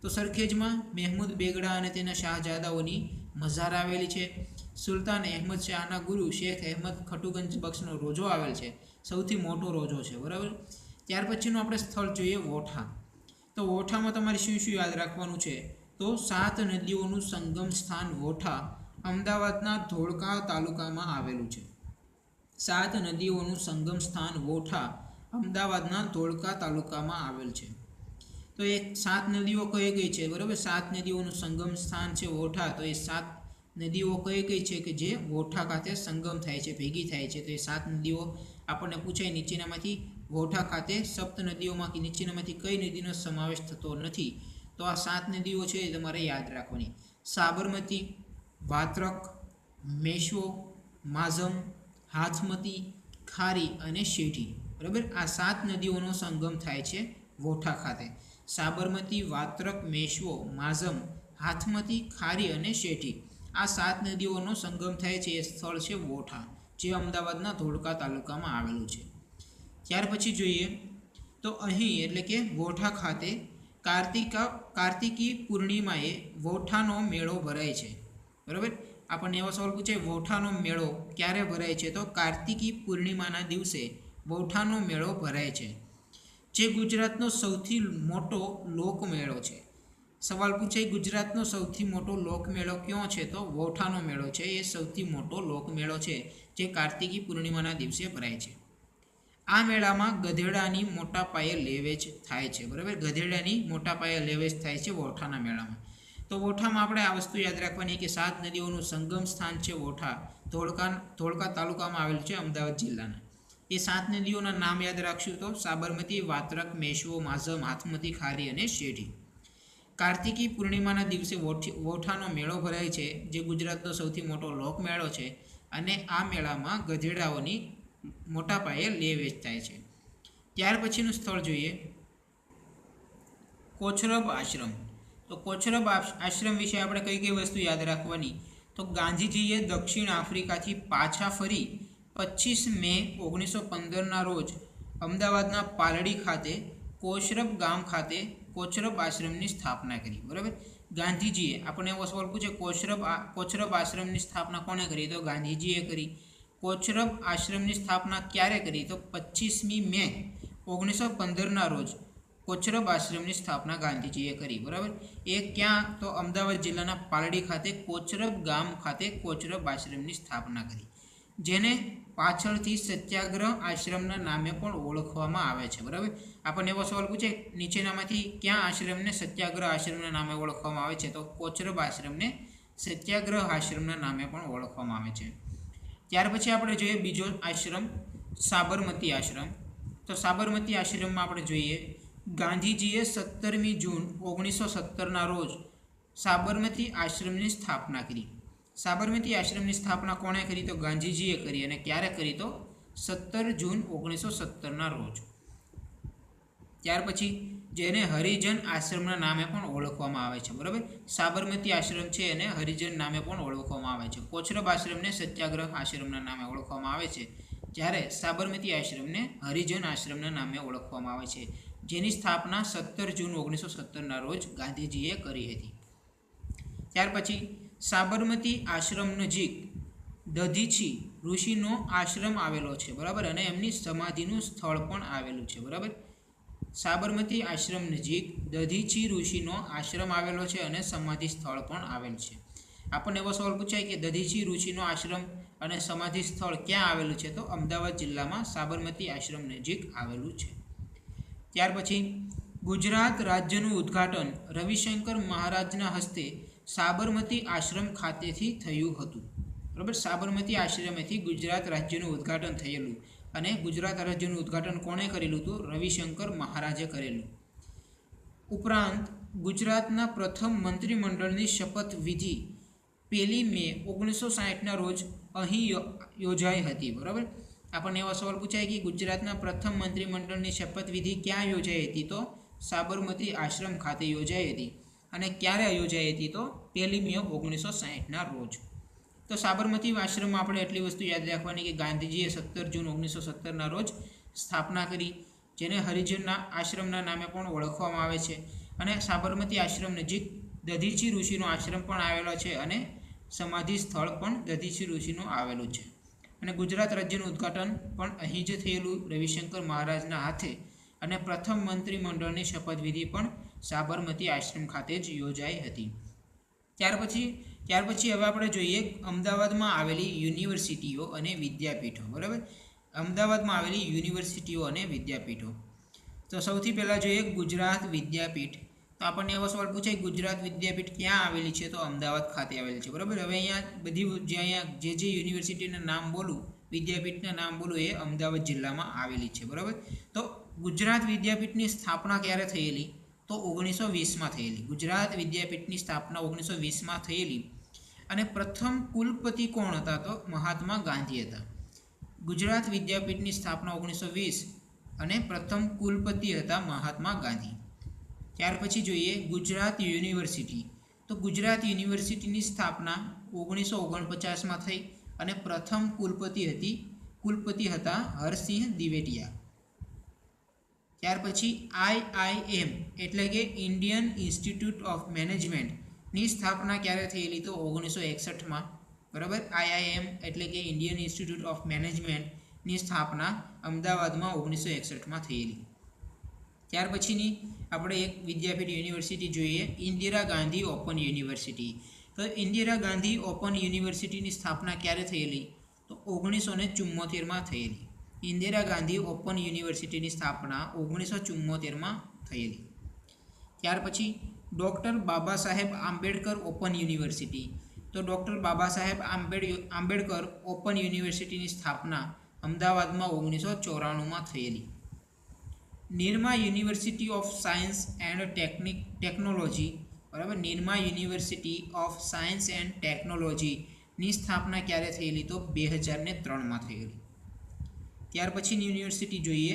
તો સરખેજમાં મહેમૂદ બેગડા અને તેના શાહજાદાઓની મઝાર આવેલી છે. સુલતાન અહેમદ શાહના ગુરુ શેખ અહેમદ ખટુગંજ બક્ષનો રોજો આવેલ છે, સૌથી મોટો રોજો છે, બરાબર. ત્યાર પછીનું આપણે સ્થળ જોઈએ વોઠા. તો વોઠામાં તમારે શું શું યાદ રાખવાનું છે? તો 7 નદીઓનું સંગમ સ્થાન વોઠા અમદાવાદના ધોળકા તાલુકામાં આવેલું છે. 7 નદીઓનું સંગમ સ્થાન વોઠા અમદાવાદના ધોળકા તાલુકામાં આવેલ છે. તો એ 7 નદીઓ કઈ કઈ છે? બરાબર. 7 નદીઓનું સંગમ સ્થાન છે વોઠા. તો એ 7 નદીઓ કઈ કઈ છે કે જે વોઠા ખાતે સંગમ થાય છે, ભેગી થાય છે? તો એ 7 નદીઓ આપણને પૂછાય નીચેનામાંથી વોઠા ખાતે સપ્ત નદીઓમાંથી નીચેનામાંથી કઈ નદીનો સમાવેશ થતો નથી? તો આ 7 નદીઓ છે એ તમારે યાદ રાખવાની. સાબરમતી, વાત્રક, મેશ્વો, માઝમ, હાથમતી, ખારી અને શેઠી, બરાબર. આ 7 નદીઓનો સંગમ થાય છે વોઠા ખાતે. સાબરમતી, વાત્રક, મેશ્વો, માઝમ, હાથમતી, ખારી અને શેઠી, આ 7 નદીઓનો સંગમ થાય છે એ સ્થળ છે વોઠા, જે અમદાવાદના ધોળકા તાલુકામાં આવેલું છે. ત્યાર પછી જોઈએ તો અહીં એટલે કે વોઠા ખાતે કાર્તિકી પૂર્ણિમાએ વોઠાનો મેળો ભરાય છે, બરાબર. આપણને એવો સવાલ પૂછે વોઠાનો મેળો ક્યારે ભરાય છે? તો કાર્તિકી પૂર્ણિમાના દિવસે વોઠાનો મેળો ભરાય છે, જે ગુજરાતનો સૌથી મોટો લોકમેળો છે. સવાલ પૂછાય ગુજરાતનો સૌથી મોટો લોકમેળો કયો છે? તો વોઠાનો મેળો છે, એ સૌથી મોટો લોકમેળો છે જે કાર્તિકી પૂર્ણિમાના દિવસે ભરાય છે. આ મેળામાં ગધેડાની મોટા પાયે લેવેચ થાય છે, બરાબર. ગધેડાની મોટા પાયે લેવેચ થાય છે વોઠાના મેળામાં. તો વોઠામાં આપણે આ વસ્તુ યાદ રાખવાની કે 7 નદીઓનું સંગમ સ્થાન છે વોઠા, ધોળકા તાલુકામાં આવેલું છે અમદાવાદ જિલ્લાના. એ 7 નદીઓના નામ યાદ રાખશું તો સાબરમતી, વાત્રક, મેશ્વો, માઝમ, હાથમતી, ખારી અને શેઠી. કાર્તિકી પૂર્ણિમાના દિવસે વોઠાનો મેળો ભરાય છે, જે ગુજરાતનો સૌથી મોટો લોકમેળો છે, અને આ મેળામાં ગધેડાઓની મોટા પાયે લે વેચ થાય છે. ત્યાર પછીનું સ્થળ જોઈએ કોચરબ આશ્રમ. તો કોચરબ આશ્રમ વિશે આપણે કઈ કઈ વસ્તુ યાદ રાખવાની? તો ગાંધીજીએ દક્ષિણ આફ્રિકાથી પાછા ફરી 25 મે 1915ના રોજ અમદાવાદના પાલડી ખાતે કોચરબ ગામ ખાતે કોચરબ આશ્રમની સ્થાપના કરી, બરાબર. ગાંધીજીએ, આપણને એવો સવાલ પૂછે કોચરબ આશ્રમની સ્થાપના કોણે કરી? તો ગાંધીજીએ કરી. કોચરબ આશ્રમની સ્થાપના ક્યારે કરી? તો 25મી મે 1915ના રોજ કોચરબ આશ્રમની સ્થાપના ગાંધીજીએ કરી, બરાબર. એ ક્યાં? તો અમદાવાદ જિલ્લાના પાલડી ખાતે કોચરબ ગામ ખાતે કોચરબ આશ્રમની સ્થાપના કરી, જેને પાછળથી સત્યાગ્રહ આશ્રમના નામે પણ ઓળખવામાં આવે છે, બરાબર. આપણને એવો સવાલ પૂછે નીચેનામાંથી ક્યાં આશ્રમને સત્યાગ્રહ આશ્રમના નામે ઓળખવામાં આવે છે? તો કોચરબ આશ્રમને સત્યાગ્રહ આશ્રમના નામે પણ ઓળખવામાં આવે છે. ત્યાર પછી આપણે જોઈએ બીજો આશ્રમ સાબરમતી આશ્રમ. તો સાબરમતી આશ્રમમાં આપણે જોઈએ ગાંધીજીએ 17મી જૂન 1917ના રોજ સાબરમતી આશ્રમની સ્થાપના કરી. સાબરમતી આશ્રમની સ્થાપના કોણે કરી? તો ગાંધીજીએ કરી. અને ક્યારે કરી? તો 17 જૂન 1917ના રોજ. ત્યાર પછી જેને હરિજન આશ્રમના નામે પણ ઓળખવામાં આવે છે, બરાબર. સાબરમતી આશ્રમ છે એને હરિજન નામે પણ ઓળખવામાં આવે છે. કોચરબ આશ્રમને સત્યાગ્રહ આશ્રમના નામે ઓળખવામાં આવે છે, જ્યારે સાબરમતી આશ્રમને હરિજન આશ્રમના નામે ઓળખવામાં આવે છે, જેની સ્થાપના 17 જૂન 1917ના રોજ ગાંધીજીએ કરી હતી. ત્યાર પછી સાબરમતી આશ્રમ નજીક દધીચી ઋષિનો આશ્રમ આવેલો છે, બરાબર. અને એમની સમાધિનું સ્થળ પણ આવેલું છે, બરાબર. સાબરમતી આશ્રમ નજીક દધીચી ઋષિનો આશ્રમ આવેલો છે અને સમાધિ સ્થળ પણ આવેલ છે. આપણને એવો સવાલ પૂછાય કે દધીચી ઋષિનો આશ્રમ અને સમાધિ સ્થળ ક્યાં આવેલું છે? તો અમદાવાદ જિલ્લામાં સાબરમતી આશ્રમ નજીક આવેલું છે. ત્યાર પછી ગુજરાત રાજ્યનું ઉદ્ઘાટન રવિશંકર મહારાજના હસ્તે સાબરમતી આશ્રમ ખાતેથી થયું હતું. બરાબર, સાબરમતી આશ્રમેથી ગુજરાત રાજ્યનું ઉદ્ઘાટન થયેલું અને ગુજરાત રાજ્યનું ઉદ્ઘાટન કોણે કરેલું હતું? રવિશંકર મહારાજે કરેલું. ઉપરાંત ગુજરાતના પ્રથમ મંત્રીમંડળની શપથવિધિ 1 મે 1960ના રોજ અહીં યોજાઈ હતી. બરાબર, આપણને એવો સવાલ પૂછાય કે ગુજરાતના પ્રથમ મંત્રીમંડળની શપથવિધિ ક્યાં યોજાઈ હતી? તો સાબરમતી આશ્રમ ખાતે યોજાઈ હતી. અને ક્યારે યોજાઈ હતી? તો 1 મે 1960ના રોજ. તો સાબરમતી આશ્રમમાં આપણે એટલી વસ્તુ યાદ રાખવાની કે ગાંધીજીએ 17 જૂન 1917ના રોજ સ્થાપના કરી, જેને હરિજનના આશ્રમના નામે પણ ઓળખવામાં આવે છે. અને સાબરમતી આશ્રમ નજીક દધીચી ઋષિનો આશ્રમ પણ આવેલો છે અને સમાધિ સ્થળ પણ દધીચી ઋષિનું આવેલું છે. અને ગુજરાત રાજ્યનું ઉદ્ઘાટન પણ અહીં જ થયેલું રવિશંકર મહારાજના હાથે. અને પ્રથમ મંત્રીમંડળની શપથવિધિ પણ સાબરમતી આશ્રમ ખાતે જ યોજાઈ હતી. ત્યાર પછી હવે આપણે જોઈએ અમદાવાદમાં આવેલી યુનિવર્સિટીઓ અને વિદ્યાપીઠો. બરાબર, અમદાવાદમાં આવેલી યુનિવર્સિટીઓ અને વિદ્યાપીઠો. તો સૌથી પહેલાં જોઈએ ગુજરાત વિદ્યાપીઠ. તો આપણને એવો સવાલ પૂછાય ગુજરાત વિદ્યાપીઠ ક્યાં આવેલી છે? તો અમદાવાદ ખાતે આવેલી છે. બરાબર, હવે અહીંયા બધી જે યુનિવર્સિટીના નામ બોલું, વિદ્યાપીઠના નામ બોલું, એ અમદાવાદ જિલ્લામાં આવેલી છે. બરાબર, તો ગુજરાત વિદ્યાપીઠની સ્થાપના ક્યારે થયેલી? તો 1920માં થયેલી. ગુજરાત વિદ્યાપીઠની સ્થાપના 1920માં થયેલી. અને પ્રથમ કુલપતિ કોણ હતા? તો મહાત્મા ગાંધી હતા. ગુજરાત વિદ્યાપીઠની સ્થાપના 1920 અને પ્રથમ કુલપતિ હતા મહાત્મા ગાંધી. ત્યાર પછી જોઈએ ગુજરાત યુનિવર્સિટી. તો ગુજરાત યુનિવર્સિટીની સ્થાપના 1949માં થઈ અને પ્રથમ કુલપતિ હતા હરસિંહ દિવેટિયા. ત્યાર પછી IIM એટલે કે ઇન્ડિયન ઇન્સ્ટિટ્યૂટ ઓફ મેનેજમેન્ટની સ્થાપના ક્યારે થયેલી? તો 1961માં. બરાબર, IIM એટલે કે ઇન્ડિયન ઇન્સ્ટિટ્યૂટ ઓફ મેનેજમેન્ટની સ્થાપના અમદાવાદમાં 1961માં થયેલી. ત્યાર પછીની આપણે એક વિદ્યાપીઠ યુનિવર્સિટી જોઈએ, ઇન્દિરા ગાંધી ઓપન યુનિવર્સિટી. તો ઇન્દિરા ગાંધી ઓપન યુનિવર્સિટીની સ્થાપના ક્યારે થયેલી? તો 1974માં થયેલી. ઇન્દિરા ગાંધી ઓપન યુનિવર્સિટીની સ્થાપના 1974માં થયેલી. ત્યાર પછી doctor Baba Saheb Ambedkar open university. તો ડૉક્ટર બાબા સાહેબ આંબેડકર ઓપન યુનિવર્સિટીની સ્થાપના અમદાવાદમાં 1994માં થયેલી. Nirma university of science and technology. બરાબર, Nirma university of science and ટેકનોલોજીની સ્થાપના ક્યારે થયેલી? તો 2003માં થયેલી. ત્યાર પછીની યુનિવર્સિટી જોઈએ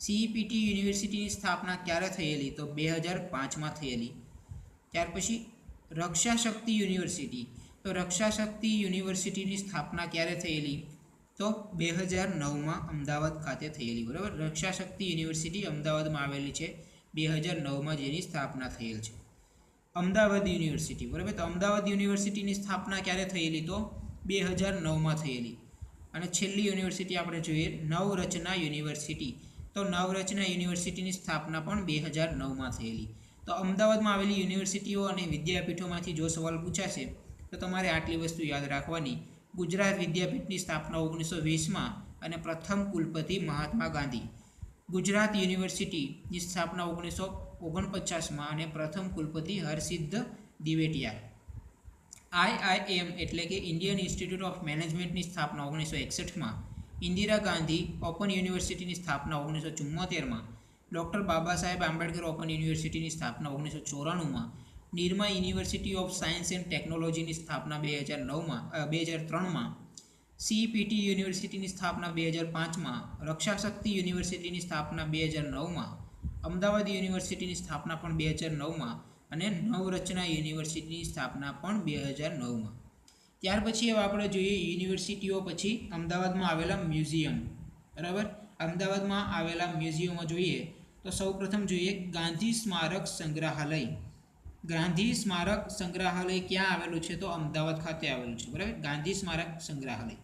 CEPT યુનિવર્સિટીની સ્થાપના ક્યારે થયેલી? તો 2005માં થયેલી. ત્યાર પછી રક્ષાશક્તિ યુનિવર્સિટી. તો રક્ષાશક્તિ યુનિવર્સિટીની સ્થાપના ક્યારે થયેલી? તો 2009માં અમદાવાદ ખાતે થયેલી. બરાબર, રક્ષાશક્તિ યુનિવર્સિટી અમદાવાદમાં આવેલી છે. 2009માં જેની સ્થાપના થયેલ છે. અમદાવાદ યુનિવર્સિટી. બરાબર, તો અમદાવાદ યુનિવર્સિટીની સ્થાપના ક્યારે થયેલી? તો 2009માં થયેલી. અને છેલ્લી યુનિવર્સિટી આપણે જોઈએ નવરચના યુનિવર્સિટી. તો નવરચના યુનિવર્સિટીની સ્થાપના પણ 2009માં થયેલી. તો અમદાવાદમાં આવેલી યુનિવર્સિટીઓ અને વિદ્યાપીઠોમાંથી જો સવાલ પૂછાશે તો તમારે આટલી વસ્તુ યાદ રાખવાની. ગુજરાત વિદ્યાપીઠની સ્થાપના 1920માં અને પ્રથમ કુલપતિ મહાત્મા ગાંધી. ગુજરાત યુનિવર્સિટીની સ્થાપના 1949માં અને પ્રથમ કુલપતિ હરસિદ્ધ દિવેટિયા. IIM એટલે કે ઇન્ડિયન ઇન્સ્ટિટ્યૂટ ઓફ મેનેજમેન્ટની સ્થાપના 1961માં. ઇન્દિરા ગાંધી ઓપન યુનિવર્સિટીની સ્થાપના 1974માં. ડૉક્ટર બાબા સાહેબ આંબેડકર ઓપન યુનિવર્સિટીની સ્થાપના 1994માં. Nirma university of science and ટેકનોલોજીની સ્થાપના 2003માં. CEPT યુનિવર્સિટીની સ્થાપના 2005માં. રક્ષાશક્તિ યુનિવર્સિટીની સ્થાપના 2009માં. અમદાવાદ યુનિવર્સિટીની સ્થાપના પણ 2009માં અને નવરચના યુનિવર્સિટીની સ્થાપના પણ 2009માં. ત્યાર પછી હવે આપણે જોઈએ યુનિવર્સિટીઓ પછી અમદાવાદમાં આવેલા મ્યુઝિયમ. બરાબર, અમદાવાદમાં આવેલા મ્યુઝિયમો જોઈએ તો સૌપ્રથમ જોઈએ ગાંધી સ્મારક સંગ્રહાલય. ગાંધી સ્મારક સંગ્રહાલય ક્યાં આવેલું છે? તો અમદાવાદ ખાતે આવેલું છે. બરાબર, ગાંધી સ્મારક સંગ્રહાલય.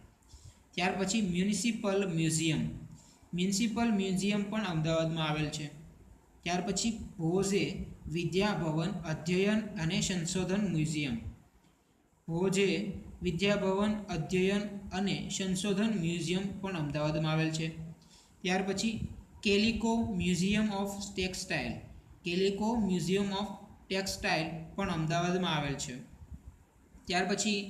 ત્યાર પછી મ્યુનિસિપલ મ્યુઝિયમ. મ્યુનિસિપલ મ્યુઝિયમ પણ અમદાવાદમાં આવેલ છે. ત્યાર પછી વિદ્યાભવન અધ્યયન અને સંશોધન મ્યુઝિયમ. હોજે વિદ્યાભવન અધ્યયન અને સંશોધન મ્યુઝિયમ પણ અમદાવાદમાં આવેલ છે. ત્યાર પછી calico museum of textile, calico museum of textile પણ અમદાવાદમાં આવેલ છે. ત્યાર પછી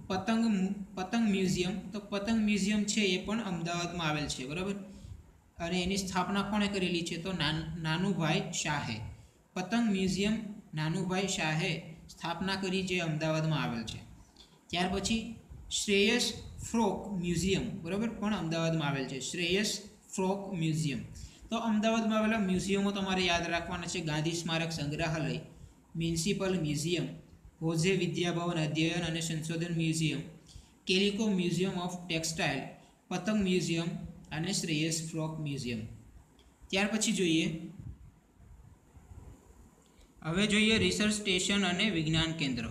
પતંગ મ્યુઝિયમ, તો પતંગ મ્યુઝિયમ છે એ પણ અમદાવાદમાં આવેલ છે, બરાબર. અને એની સ્થાપના કોણે કરેલી છે? તો નાનુભાઈ શાહે. પતંગ મ્યુઝિયમ નાનુભાઈ શાહે સ્થાપના કરી, જે અમદાવાદમાં આવેલ છે. ત્યાર પછી શ્રેયસ ફ્રોક મ્યુઝિયમ, બરાબર, પણ અમદાવાદમાં આવેલ છે. Shreyas frock museum. તો અમદાવાદમાં આવેલા મ્યુઝિયમો તમારે યાદ રાખવાના છે: ગાંધી સ્મારક સંગ્રહાલય, મ્યુનિસિપલ મ્યુઝિયમ, હોજે વિદ્યાભવન અધ્યયન અને સંશોધન museum, calico museum of textile, પતંગ મ્યુઝિયમ અને શ્રેયસ ફ્રોક મ્યુઝિયમ. ત્યાર પછી જોઈએ રિસર્ચ સ્ટેશન અને વિજ્ઞાન કેન્દ્ર.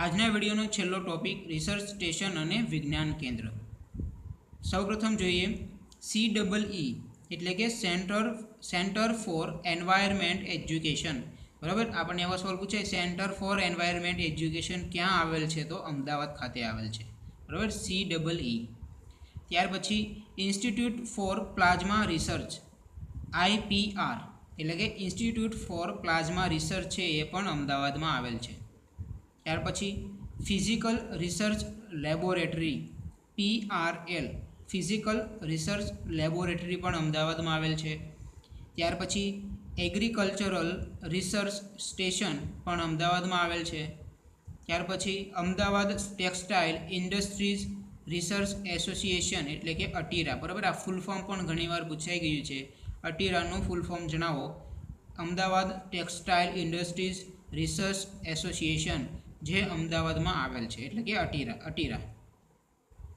આજના વિડીયોનો છેલ્લો ટોપિક રિસર્ચ સ્ટેશન અને વિજ્ઞાન કેન્દ્ર. સૌપ્રથમ જોઈએ CEE એટલે કે સેન્ટર ફોર એન્વાયરમેન્ટ એજ્યુકેશન, બરાબર. આપણને એવો સવાલ પૂછે, સેન્ટર ફોર એન્વાયરમેન્ટ એજ્યુકેશન ક્યાં આવેલ છે? તો અમદાવાદ ખાતે આવેલ છે, બરાબર, CEE. ત્યાર પછી institute for plasma research, IPR એટલે કે ઇન્સ્ટિટ્યૂટ ફોર પ્લાઝમા રિસર્ચ છે એ પણ અમદાવાદમાં આવેલ છે. ત્યાર પછી physical research laboratory, PRL, physical research laboratory પણ અમદાવાદમાં આવેલ છે. ત્યાર પછી એગ્રીકલ્ચરલ રિસર્ચ સ્ટેશન પણ અમદાવાદમાં આવેલ છે. ત્યાર પછી Ahmedabad textile industries research association એટલે કે અટીરા, બરાબર. આ ફૂલ ફોર્મ પણ ઘણીવાર પૂછાઈ ગયું છે. અટીરાનું ફૂલ ફોર્મ જણાવો. Ahmedabad textile industries research association, જે અમદાવાદમાં આવેલ છે, એટલે કે અટીરા.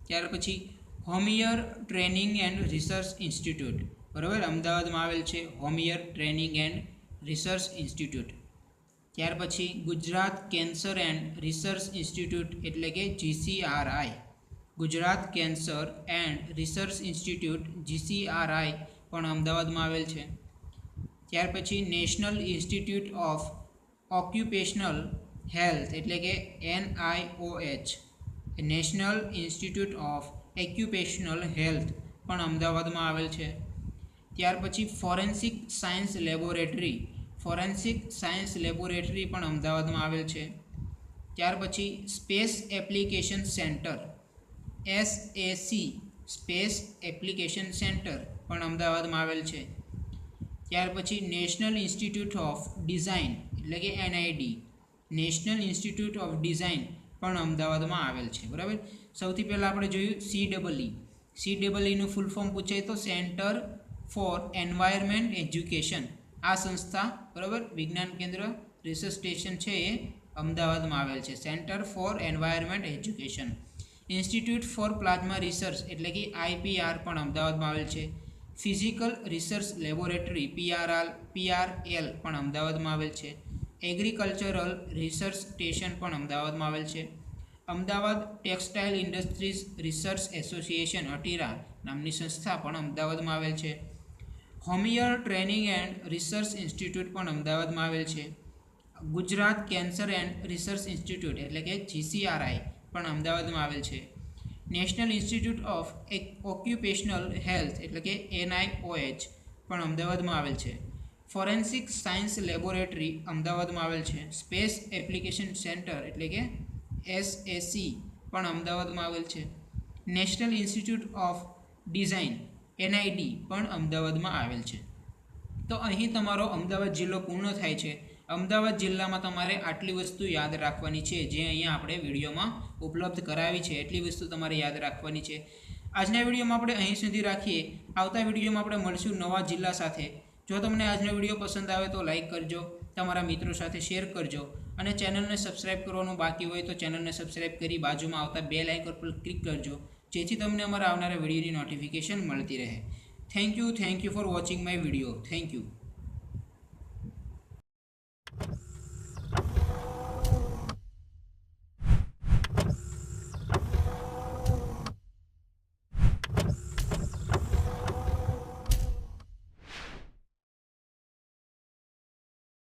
ત્યાર પછી હોમિયર ટ્રેનિંગ એન્ડ રિસર્ચ ઇન્સ્ટિટ્યૂટ, બરાબર, અમદાવાદમાં આવેલ છે, હોમિયર ટ્રેનિંગ એન્ડ રિસર્ચ ઇન્સ્ટિટ્યૂટ. ત્યાર પછી Gujarat cancer and research institute એટલે કે GCRI, Gujarat cancer and research institute GCRI પણ અમદાવાદમાં આવેલ છે. ત્યાર પછી national institute of occupational health એટલે કે NIOH, national institute of occupational health પણ અમદાવાદમાં આવેલ છે. ત્યાર પછી ફોરેન્સિક સાયન્સ લેબોરેટરી પણ અમદાવાદમાં આવેલ છે. ત્યાર પછી space application centre, SAC, space application centre પણ અમદાવાદમાં આવેલ છે. ત્યાર પછી નેશનલ ઇન્સ્ટિટ્યૂટ ઓફ ડિઝાઇન એટલે કે NID, national institute of design પણ અમદાવાદમાં આવેલ છે, બરાબર. સૌથી પહેલાં આપણે જોયું CEEનું ફૂલ ફોર્મ પૂછાય તો સેન્ટર ફોર એન્વાયરમેન્ટ એજ્યુકેશન. આ સંસ્થા, બરાબર, વિજ્ઞાન કેન્દ્ર રિસર્ચ સ્ટેશન છે એ અમદાવાદમાં આવેલ છે, centre for environment education. Institute for plasma research એટલે કે IPR પણ અમદાવાદમાં આવેલ છે. ફિઝિકલ રિસર્ચ લેબોરેટરી PRL પણ અમદાવાદમાં આવેલ છે. એગ્રીકલ્ચરલ રિસર્ચ સ્ટેશન પણ અમદાવાદમાં આવેલ છે. Ahmedabad textile industries research association ATIRA નામની સંસ્થા પણ અમદાવાદમાં આવેલ છે. હોમિયર ટ્રેનિંગ એન્ડ રિસર્ચ ઇન્સ્ટિટ્યૂટ પણ અમદાવાદમાં આવેલ છે. Gujarat cancer and research institute એટલે કે GCRI પણ અમદાવાદમાં આવેલ છે. National institute of occupational health એટલે કે NIOH પણ અમદાવાદમાં આવેલ છે. ફોરેન્સિક સાયન્સ લેબોરેટરી અમદાવાદમાં આવેલ છે. સ્પેસ એપ્લિકેશન સેન્ટર એટલે કે SAC પણ અમદાવાદમાં આવેલ છે. National institute of design NID પણ અમદાવાદમાં આવેલ છે. તો અહીં તમારો અમદાવાદ જિલ્લો પૂર્ણ થાય છે. અમદાવાદ જિલ્લામાં તમારે આટલી વસ્તુ યાદ રાખવાની છે, જે અહીંયા આપણે વિડીયોમાં ઉપલબ્ધ કરાવી છે. એટલી વસ્તુ તમારે યાદ રાખવાની છે. આજના વિડીયોમાં આપણે અહીં સુધી રાખીએ. આવતા વિડીયોમાં આપણે મળશું નવા જિલ્લા સાથે. જો તમને આજનો વિડીયો પસંદ આવે તો લાઇક કરજો, તમારા મિત્રો સાથે શેર કરજો અને ચેનલને સબસ્ક્રાઈબ કરવાનું બાકી હોય તો ચેનલને સબસ્ક્રાઈબ કરી બાજુમાં આવતા બેલ આઇકન પર ક્લિક કરજો, જેથી તમને અમારા આવનારા વિડીયોની નોટિફિકેશન મળતી રહે. Thank you for watching my video. Thank you.